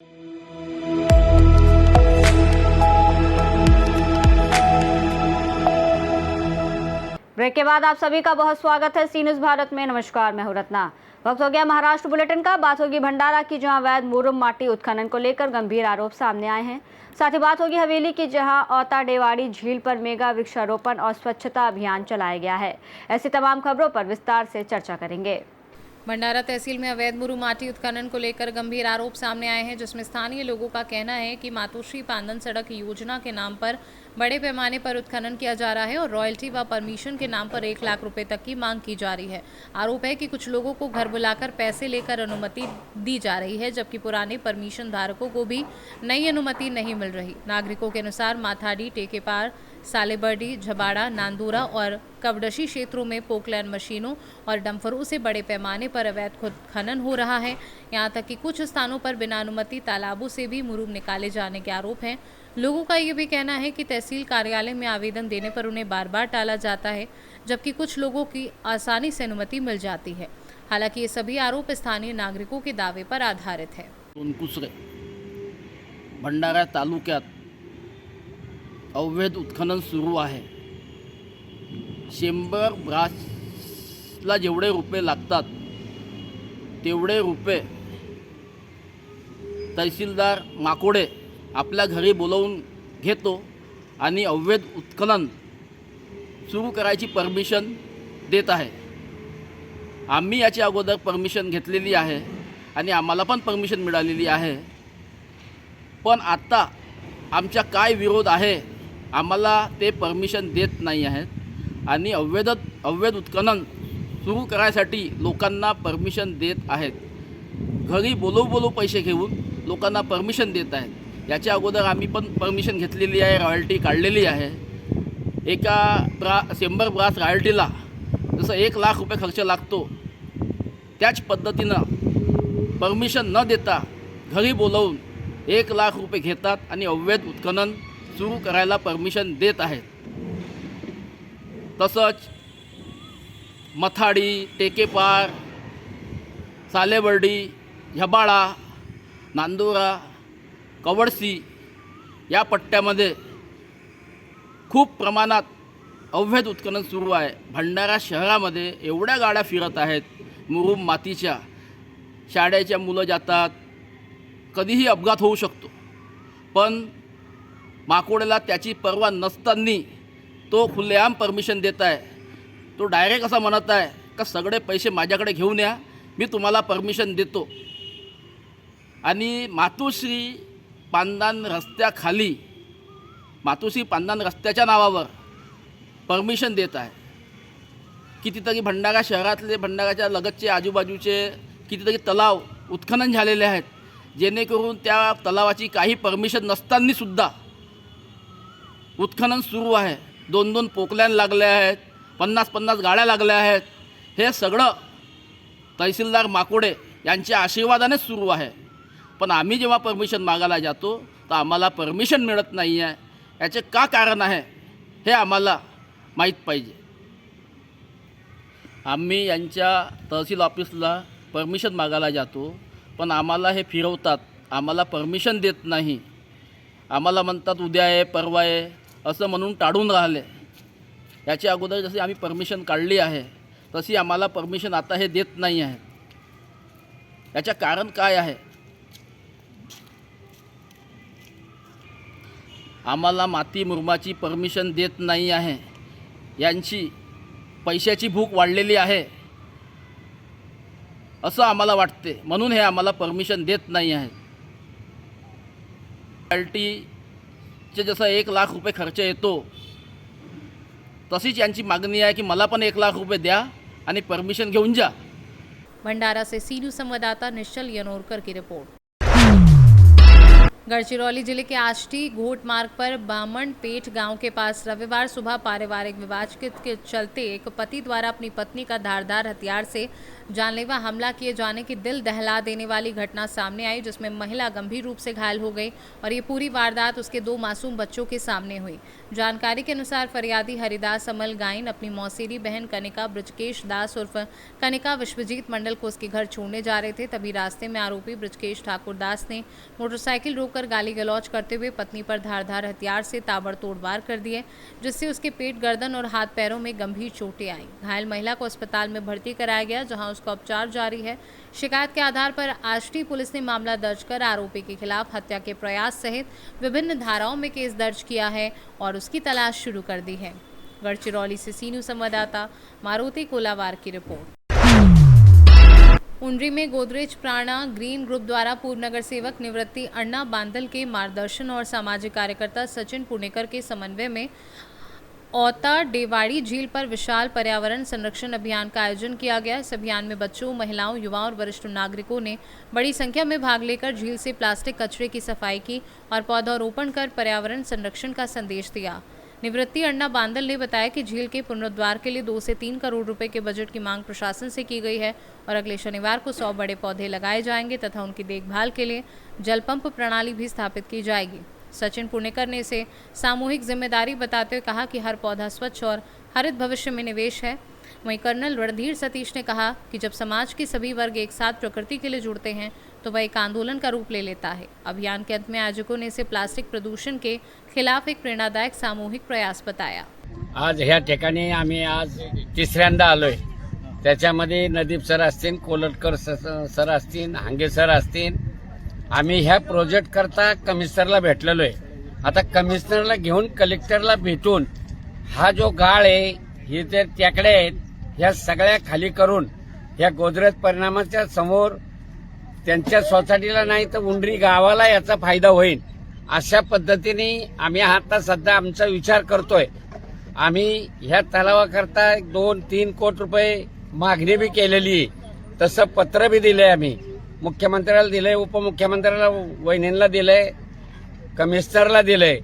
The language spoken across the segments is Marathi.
ब्रेक के बाद आप सभी का बहुत स्वागत है सी न्यूज़ भारत में। नमस्कार, मैं हूं रत्ना। वक्त हो गया महाराष्ट्र बुलेटिन का। बात होगी भंडारा की, जहां अवैध मुरुम माटी उत्खनन को लेकर गंभीर आरोप सामने आए हैं। साथ ही बात होगी हवेली की, जहां औता डेवाड़ी झील पर मेगा वृक्षारोपण और स्वच्छता अभियान चलाया गया है। ऐसी तमाम खबरों पर विस्तार से चर्चा करेंगे। भंडारा तहसील में अवैध मुरु माटी उत्खनन को लेकर गंभीर आरोप सामने आए हैं, जिसमें स्थानीय लोगों का कहना है कि मातोश्री पांदन सड़क योजना के नाम पर बड़े पैमाने पर उत्खनन किया जा रहा है और रॉयल्टी व परमिशन के नाम पर 1 लाख रुपए तक की मांग की जा रही है। आरोप है कि कुछ लोगों को घर बुलाकर पैसे लेकर अनुमति दी जा रही है, जबकि पुराने परमिशन धारकों को भी नई अनुमति नहीं मिल रही। नागरिकों के अनुसार माथाडी, टेकेपार, सालेबर्डी, झबाड़ा, नांदूरा और कवडशी क्षेत्रों में पोकलैंड मशीनों और डंफरों से बड़े पैमाने पर अवैध खनन हो रहा है। यहां तक कि कुछ स्थानों पर बिना अनुमति तालाबों से भी मुरुम निकाले जाने के आरोप हैं। लोगों का ये भी कहना है कि तहसील कार्यालय में आवेदन देने पर उन्हें बार बार टाला जाता है, जबकि कुछ लोगों की आसानी से अनुमति मिल जाती है। हालांकि ये सभी आरोप स्थानीय नागरिकों के दावे पर आधारित है। भंडारा तालुक्यात अवैध उत्खनन सुरू आहे। 100 ब्रासला जेवढे रुपये लागतात तेवढे रुपये तहसीलदार माकोडे आपल्या घरी बोलवून घेतो आणि अवैध उत्खनन सुरू करायची परमिशन देत आहे। आम्ही याच्या अगोदर परमिशन घेतलेली आहे आणि आम्हाला पण परमिशन मिळालेली आहे, पण आता आमचा काय विरोध आहे, आम्हाला ते परमिशन देत नाही आहेत आणि अवैध उत्खनन सुरू करायसाठी लोकांना परमिशन देत आहेत। घरी बोलू पैसे घेऊन लोकांना परमिशन देत आहेत। याच्या अगोदर आम्ही पण परमिशन घेतलेली आहे, रॉयल्टी काढलेली आहे। एका 100 ब्रास रॉयल्टीला जसं 1 लाख रुपये खर्च लागतो, त्याच पद्धतीनं परमिशन न देता घरी बोलवून 1 लाख रुपये घेतात आणि अवैध उत्खनन सुरू करायला परमिशन देत आहेत। तसंच मथाडी, टेकेपार, सालेबर्डी, झबाळा, नांदुरा, कवडसी या पट्ट्यामध्ये खूप प्रमाणात अवैध उत्खनन सुरू आहे। भंडारा शहरामध्ये एवढ्या गाड्या फिरत आहेत मुरुम मातीच्या, शाळेच्या मुलं जातात, कधीही अपघात होऊ शकतो, पण माकोडेला त्याची पर्वा नसताना तो खुलेआम परमिशन देत आहे। तो डायरेक्ट असा म्हणत आहे का सगळे पैसे माझ्याकडे घेऊन या, मी तुम्हाला परमिशन देतो। आणि मातोश्री पांदन रस्त्याखाली, मातोश्री पांदन रस्त्याच्या नावावर परमिशन देत आहे। कितीतरी भंडारा शहरातले, भंडाराच्या लगतचे आजूबाजूचे कितीतरी तलाव उत्खनन झालेले आहेत, जेणेकरून त्या तलावाची काही परमिशन नसतानासुद्धा उत्खनन सुरू आहे। 2-2 पोकलॅन लागले आहेत, 50-50 गाड्या लागल्या आहेत। हे सगळं तहसीलदार माकोडे यांच्या आशीर्वादानेच सुरू आहे, पण आम्ही जेव्हा परमिशन मागायला जातो तर आम्हाला परमिशन मिळत नाही आहे। याचे का कारण आहे हे आम्हाला माहीत पाहिजे। आम्ही यांच्या तहसील ऑफिसला परमिशन मागायला जातो, पण आम्हाला हे फिरवतात, आम्हाला परमिशन देत नाही। आम्हाला म्हणतात उद्या आहे, परवा आहे असं म्हणून टाळून राहिले। याच्या अगोदर जशी आम्ही परमिशन काढली आहे तशी आम्हाला परमिशन आता हे देत नाही आहे। याचं कारण काय आहे? आम्हाला माती मुरमाची परमिशन देत नाही आहे। यांची पैशाची भूक वाढलेली आहे असं आम्हाला वाटते, म्हणून हे आम्हाला परमिशन देत नाही आहे। रॉयल्टीचे जसं 1 लाख रुपये खर्च येतो, तशीच यांची मागणी आहे की मला पण 1 लाख रुपये द्या आणि परमिशन घेऊन जा। भंडारा से सी न्यूज़ संवाददाता निश्चल यनोरकर की रिपोर्ट। गढ़चिरौली जिले के आष्टी घोट मार्ग पर बामणपेट गांव के पास रविवार सुबह पारिवारिक विवाद के चलते एक पति द्वारा अपनी पत्नी का धारदार हथियार से जानलेवा हमला किए जाने की दिल दहला देने वाली घटना सामने आई, जिसमें महिला गंभीर रूप से घायल हो गई और ये पूरी वारदात उसके 2 मासूम बच्चों के सामने हुई। जानकारी के अनुसार फरियादी हरिदास अमल गाइन अपनी मौसेरी बहन कनिका ब्रजकेश दास उर्फ कनिका विश्वजीत मंडल को उसके घर छोड़ने जा रहे थे। तभी रास्ते में आरोपी ब्रजकेश ठाकुर दास ने मोटरसाइकिल रोककर गाली गलौज करते हुए पत्नी पर धारदार हथियार से ताबड़तोड़ वार कर दिए, जिससे उसके पेट, गर्दन और हाथ पैरों में गंभीर चोटें आईं। घायल महिला को अस्पताल में भर्ती कराया गया, जहां उसका उपचार जारी है। शिकायत के आधार पर आष्टी पुलिस ने मामला दर्ज कर आरोपी के खिलाफ हत्या के प्रयास सहित विभिन्न धाराओं में केस दर्ज किया है और उसकी तलाश शुरू कर दी है। गढ़चिरौली से सीनू संवाददाता मारुति कोलावार की रिपोर्ट। उंडरी में गोदरेज प्राणा ग्रीन ग्रुप द्वारा पूर्व नगर सेवक निवृत्ति अण्णा बांदल के मार्गदर्शन और सामाजिक कार्यकर्ता सचिन पुणेकर के समन्वय में औता डेवाड़ी झील पर विशाल पर्यावरण संरक्षण अभियान का आयोजन किया गया। इस अभियान में बच्चों, महिलाओं, युवाओं और वरिष्ठ नागरिकों ने बड़ी संख्या में भाग लेकर झील से प्लास्टिक कचरे की सफाई की और पौधारोपण कर पर्यावरण संरक्षण का संदेश दिया। निवृत्ति अण्णा बांदल ने बताया कि झील के पुनरुद्धार के लिए 2 से 3 करोड़ रुपए के बजट की मांग प्रशासन से की गई है और अगले शनिवार को 100 बड़े पौधे लगाए जाएंगे तथा उनकी देखभाल के लिए जल पंप प्रणाली भी स्थापित की जाएगी। सचिन पुणेकर ने इसे सामूहिक जिम्मेदारी बताते हुए कहा कि हर पौधा स्वच्छ और हरित भविष्य में निवेश है। वहीं कर्नल रणधीर सतीश ने कहा कि जब समाज के सभी वर्ग एक साथ प्रकृति के लिए जुड़ते हैं तो वह एक आंदोलन का रूप ले लेता है। अभियान के अंत में आयोजकों ने इसे प्लास्टिक प्रदूषण के खिलाफ एक प्रेरणादायक सामूहिक प्रयास बताया। आज ह्या ठिकाणी आम्ही आज तिसऱ्यांदा आलोय। त्याच्यामध्ये नदीप सर असतील, कोलटकर सर असतील, हांगे सर असतील। आम्ही ह्या प्रोजेक्ट करता कमिशनरला भेटलेलो आहे। आता कमिशनरला घेऊन कलेक्टरला भेटून हा जो गाळ आहे, हे जे टेकड्या आहेत, ह्या सगळ्या खाली करून ह्या गोदरेज परिणामाच्या समोर त्यांच्या सोसायटीला नाही तर उंडरी गावाला याचा फायदा होईल अशा पद्धतीने आम्ही आता सध्या आमचा विचार करतोय। आम्ही ह्या तलावाकरता 2-3 कोटी रुपये मागणी बी केलेली आहे। तसं पत्र बी दिलंय, आम्ही मुख्यमंत्र्याला दिलंय, उपमुख्यमंत्र्याला वहिनींना दिलंय, कमिशनरला दिलंय।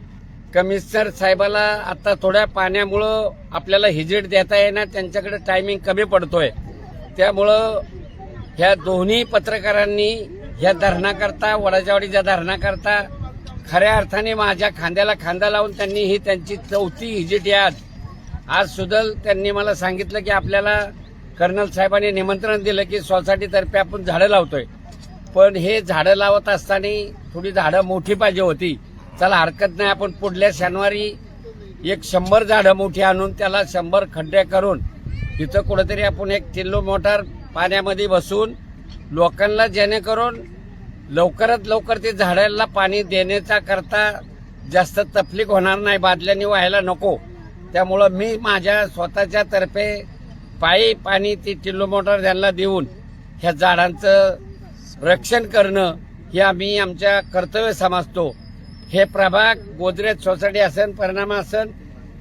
कमिशनर साहेबाला आता थोड्या पाण्यामुळं आपल्याला व्हिजिट देता येणार, त्यांच्याकडे टायमिंग कमी पडतोय। त्यामुळं ह्या दोन्ही पत्रकारांनी ह्या धरणाकरता, वडाच्यावाडीच्या धरणाकरता खऱ्या अर्थाने माझ्या खांद्याला खांदा लावून त्यांनी ही त्यांची 4थी व्हिजिट आहे। आज सुदल त्यांनी मला सांगितलं की आपल्याला कर्नल साहेबांनी निमंत्रण दिलं की सोसायटीतर्फे आपण झाडं लावतोय, पण हे झाडं लावत असताना थोडी झाडं मोठी पाहिजे होती। चला हरकत नाही, आपण पुढल्या शनिवारी 100 झाडं मोठी आणून त्याला 100 खड्डे करून इथं कुठेतरी आपण एक टिल्लो मोटार पाण्यामध्ये बसून लोकांना जेणेकरून लवकरात लवकर ते झाडांना पाणी देण्याचा करता जास्त तकलीफ होणार नाही, बादल्याने व्हायला नको। त्यामुळं मी माझ्या स्वतःच्या तर्फे पायी पाणी ती टिल्लो मोटार त्यांना देऊन ह्या झाडांचं रक्षण करणं हे आम्ही आमच्या कर्तव्य समजतो। हे प्रभाग गोदरेज सोसायटी असेल, परिणाम असेल,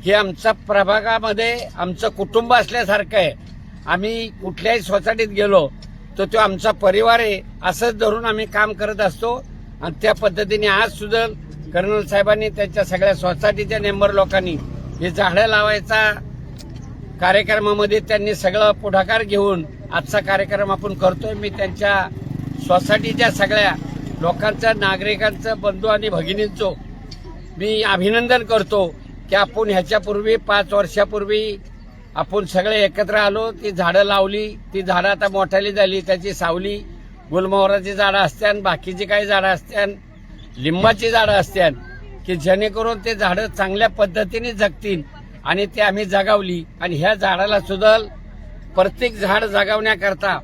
हे आमच्या प्रभागामध्ये आमचं कुटुंब असल्यासारखं आहे। आम्ही कुठल्याही सोसायटीत गेलो तर तो आमचा परिवार आहे असंच धरून आम्ही काम करत असतो। आणि त्या पद्धतीने आज सुद्धा कर्नल साहेबांनी त्यांच्या सगळ्या सोसायटीच्या मेंबर लोकांनी हे झाडं लावायचा कार्यक्रमामध्ये त्यांनी सगळं पुढाकार घेऊन आजचा कार्यक्रम आपण करतोय। मी त्यांच्या सोसायटीच्या सगळ्या लोकांचं, नागरिकांचं, बंधू आणि भगिनींचं मी अभिनंदन करतो की आपण ह्याच्यापूर्वी 5 वर्षापूर्वी आपण सगळे एकत्र आलो, ती झाडं लावली, ती झाडं आता मोठाली झाली, त्याची सावली गुलमोहराची झाडं असतात, बाकीची काही झाडं असतात, लिंबाची झाडं असतात की जेणेकरून ते झाडं चांगल्या पद्धतीने जगतील आणि ते आम्ही जगावली। आणि ह्या झाडाला सुद्धा प्रत्येक झाड जगावण्याकरता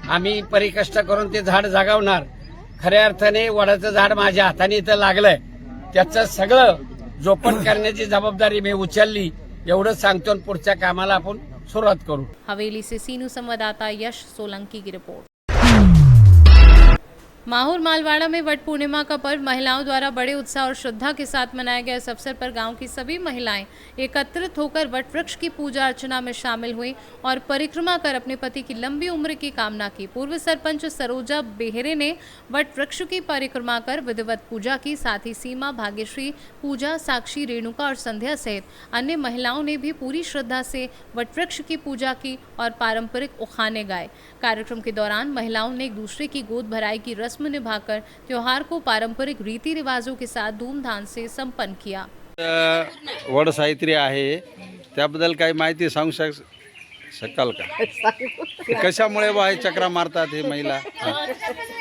आम्ही परिकष्ट करून ते झाड जगावणार। खऱ्या अर्थाने वडाचं झाड माझ्या हाताने इथं लागलंय, त्याचं सगळं जोपान करण्याची जबाबदारी मी उचलली, एवढं सांगतो। पुढच्या कामाला आपण सुरुवात करू। हवेली से सीनू संवाददाता यश सोलंकी की रिपोर्ट। माहौर मालवाड़ा में वट पूर्णिमा का पर्व महिलाओं द्वारा बड़े उत्साह और श्रद्धा के साथ मनाया गया। इस अवसर पर गांव की सभी महिलाएं एकत्रित होकर वट वृक्ष की पूजा अर्चना में शामिल हुई और परिक्रमा कर अपने पति की लंबी उम्र की कामना की। पूर्व सरपंच सरोजा बेहरे ने वट वृक्ष की परिक्रमा कर विधिवत पूजा की। साथ ही सीमा, भाग्यश्री, पूजा, साक्षी, रेणुका और संध्या सहित अन्य महिलाओं ने भी पूरी श्रद्धा से वट वृक्ष की पूजा की और पारंपरिक उखाने गाए। कार्यक्रम के दौरान महिलाओं ने एक दूसरे की गोद भराई की रस्म निभाकर त्योहार को पारंपरिक रीति रिवाजों के साथ धूमधाम से संपन्न किया। वड सावित्री आहे त्याबद्दल काही माहिती सांगू शकाल का? कशामुळे बा हे चक्रा मारतात हे महिला?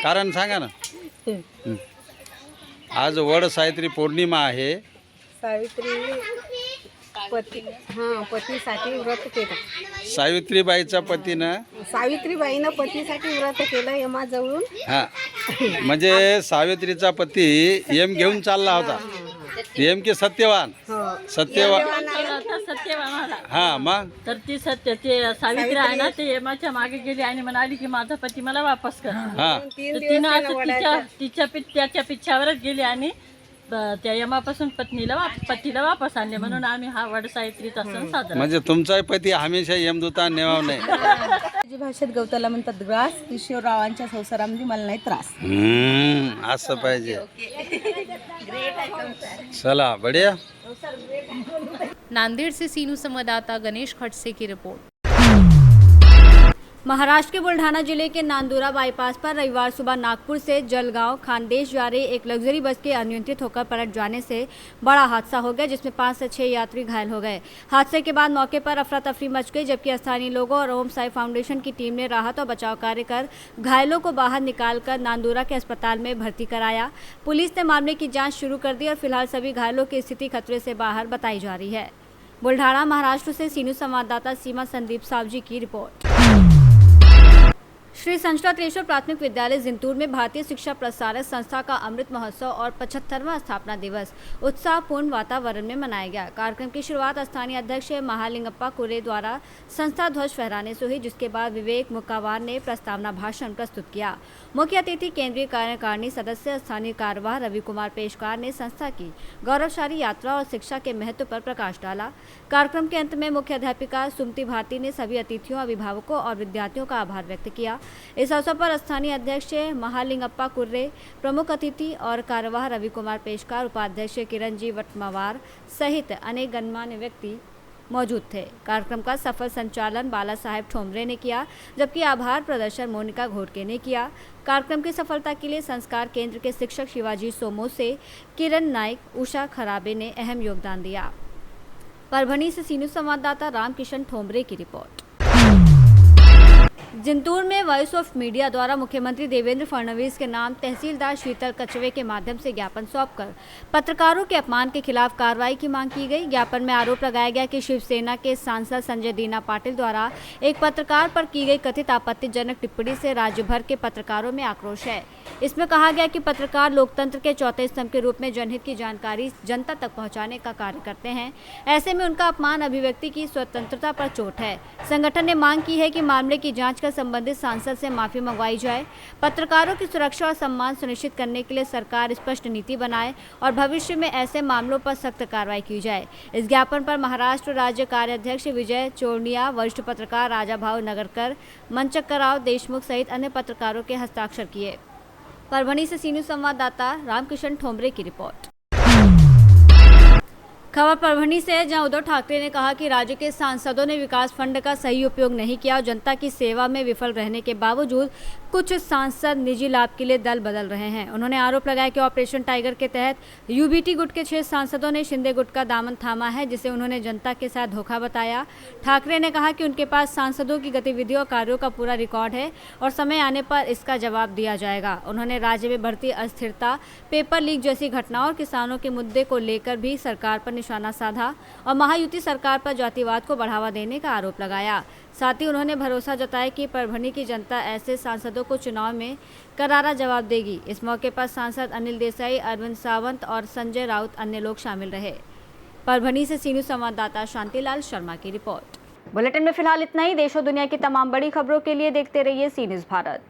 कारण सांगा ना. आज वड सावित्री पौर्णिमा आहे. पतीसाठी व्रत केलं. सावित्रीबाईच्या पतीनं सावित्रीबाईनं पतीसाठी व्रत केलं यमाजवळून. हा म्हणजे सावित्रीचा पती यम घेऊन चालला होता. यम के सत्यवान सत्यवान हा मग तर ती सत्य ते सावित्री आहे ना ते यमाच्या मागे गेली आणि म्हणाली की माझा पती मला वापस कर. हा तर तिनं असं त्याच्या पिछ्यावरच गेली आणि त्या यमापासून पतीला वापस आणले. म्हणून आम्ही हा वड सावित्रीचा सण साजरा. म्हणजे तुमचा पती हमेशा यमदूता नेवाव नाही. जी भाषेत गवताला म्हणतात ग्रास. किशोररावांच्या संसारामध्ये मला नाही त्रास. असं पाहिजे. चला बढिया. नांदेड़ से सीनू संवाददाता गणेश खडसे की रिपोर्ट। महाराष्ट्र के बुल्ढाना जिले के नांदुरा बाईपास पर रविवार सुबह नागपुर से जलगांव खानदेश जा रही एक लग्जरी बस के अनियंत्रित होकर पलट जाने से बड़ा हादसा हो गया, जिसमें 5 से 6 यात्री घायल हो गए। हादसे के बाद मौके पर अफरा तफरी मच गई, जबकि स्थानीय लोगों और ओम साई फाउंडेशन की टीम ने राहत और बचाव कार्य कर घायलों को बाहर निकालकर नांदुरा के अस्पताल में भर्ती कराया। पुलिस ने मामले की जाँच शुरू कर दी और फिलहाल सभी घायलों की स्थिति खतरे से बाहर बताई जा रही है। बुल्ढाना महाराष्ट्र से सीनू संवाददाता सीमा संदीप सावजी की रिपोर्ट। श्री संचलातेश्वर प्राथमिक विद्यालय जिंतूर में भारतीय शिक्षा प्रसारक संस्था का अमृत महोत्सव और 75वां स्थापना दिवस उत्साहपूर्ण वातावरण में मनाया गया। कार्यक्रम की शुरुआत स्थानीय अध्यक्ष महालिंगप्पा कुरे द्वारा संस्था ध्वज फहराने से हुई, जिसके बाद विवेक मुक्कावार ने प्रस्तावना भाषण प्रस्तुत किया। मुख्य अतिथि केंद्रीय कार्यकारिणी सदस्य स्थानीय कार्यवाह रवि कुमार पेशकार ने संस्था की गौरवशाली यात्रा और शिक्षा के महत्व पर प्रकाश डाला। कार्यक्रम के अंत में मुख्य अध्यापिका सुमति भारती ने सभी अतिथियों, अभिभावकों और विद्यार्थियों का आभार व्यक्त किया। इस अवसर पर स्थानीय अध्यक्ष महालिंगप्पा कुर्रे, प्रमुख अतिथि और कार्यवाह रवि कुमार पेशकार, उपाध्यक्ष किरण जी वटमवार सहित अनेक गणमान्य व्यक्ति मौजूद थे। कार्यक्रम का सफल संचालन बाला साहेब ठोमरे ने किया, जबकि आभार प्रदर्शन मोनिका घोटके ने किया। कार्यक्रम की सफलता के लिए संस्कार केंद्र के शिक्षक शिवाजी सोमो से किरण नाइक, उषा खराबे ने अहम योगदान दिया। परभणी से सीनू संवाददाता रामकिशन ठोमरे की रिपोर्ट। जिंतूर में वॉइस ऑफ मीडिया द्वारा मुख्यमंत्री देवेंद्र फडणवीस के नाम तहसीलदार शीतल कचवे के माध्यम से ज्ञापन सौंपकर पत्रकारों के अपमान के खिलाफ कार्रवाई की मांग की गई। ज्ञापन में आरोप लगाया गया कि शिवसेना के सांसद संजय दीना पाटिल द्वारा एक पत्रकार पर की गई कथित आपत्तिजनक टिप्पणी से राज्य भर के पत्रकारों में आक्रोश है। इसमें कहा गया कि पत्रकार लोकतंत्र के चौथे स्तंभ के रूप में जनहित की जानकारी जनता तक पहुंचाने का कार्य करते हैं। ऐसे में उनका अपमान अभिव्यक्ति की स्वतंत्रता पर चोट है। संगठन ने मांग की है कि मामले की जांच कर संबंधित सांसद से माफी मंगवाई जाए। पत्रकारों की सुरक्षा और सम्मान सुनिश्चित करने के लिए सरकार स्पष्ट नीति बनाए और भविष्य में ऐसे मामलों पर सख्त कार्रवाई की जाए। इस ज्ञापन पर महाराष्ट्र राज्य कार्याध्यक्ष विजय चोरनिया, वरिष्ठ पत्रकार राजा भाव नगरकर, मनचक्कराव देशमुख सहित अन्य पत्रकारों के हस्ताक्षर किए। परभणी से सीनू संवाददाता रामकिशन ठोमरे की रिपोर्ट। खबर परभणी से है, जहां उद्धव ठाकरे ने कहा कि राज्य के सांसदों ने विकास फंड का सही उपयोग नहीं किया और जनता की सेवा में विफल रहने के बावजूद कुछ सांसद निजी लाभ के लिए दल बदल रहे हैं। उन्होंने आरोप लगाया कि ऑपरेशन टाइगर के तहत यूबीटी गुट के 6 सांसदों ने शिंदे गुट का दामन थामा है, जिसे उन्होंने जनता के साथ धोखा बताया। ठाकरे ने कहा कि उनके पास सांसदों की गतिविधियों और कार्यों का पूरा रिकॉर्ड है और समय आने पर इसका जवाब दिया जाएगा। उन्होंने राज्य में बढ़ती अस्थिरता, पेपर लीक जैसी घटनाओं और किसानों के मुद्दे को लेकर भी सरकार पर निशाना साधा और महायुति सरकार पर जातिवाद को बढ़ावा देने का आरोप लगाया। साथ ही उन्होंने भरोसा जताया कि परभणी की जनता ऐसे सांसदों को चुनाव में करारा जवाब देगी। इस मौके पर सांसद अनिल देसाई, अरविंद सावंत और संजय राउत अन्य लोग शामिल रहे। परभणी से सीनू संवाददाता शांतिलाल शर्मा की रिपोर्ट। बुलेटिन में फिलहाल इतना ही। देश और दुनिया की तमाम बड़ी खबरों के लिए देखते रहिए सी न्यूज़ भारत।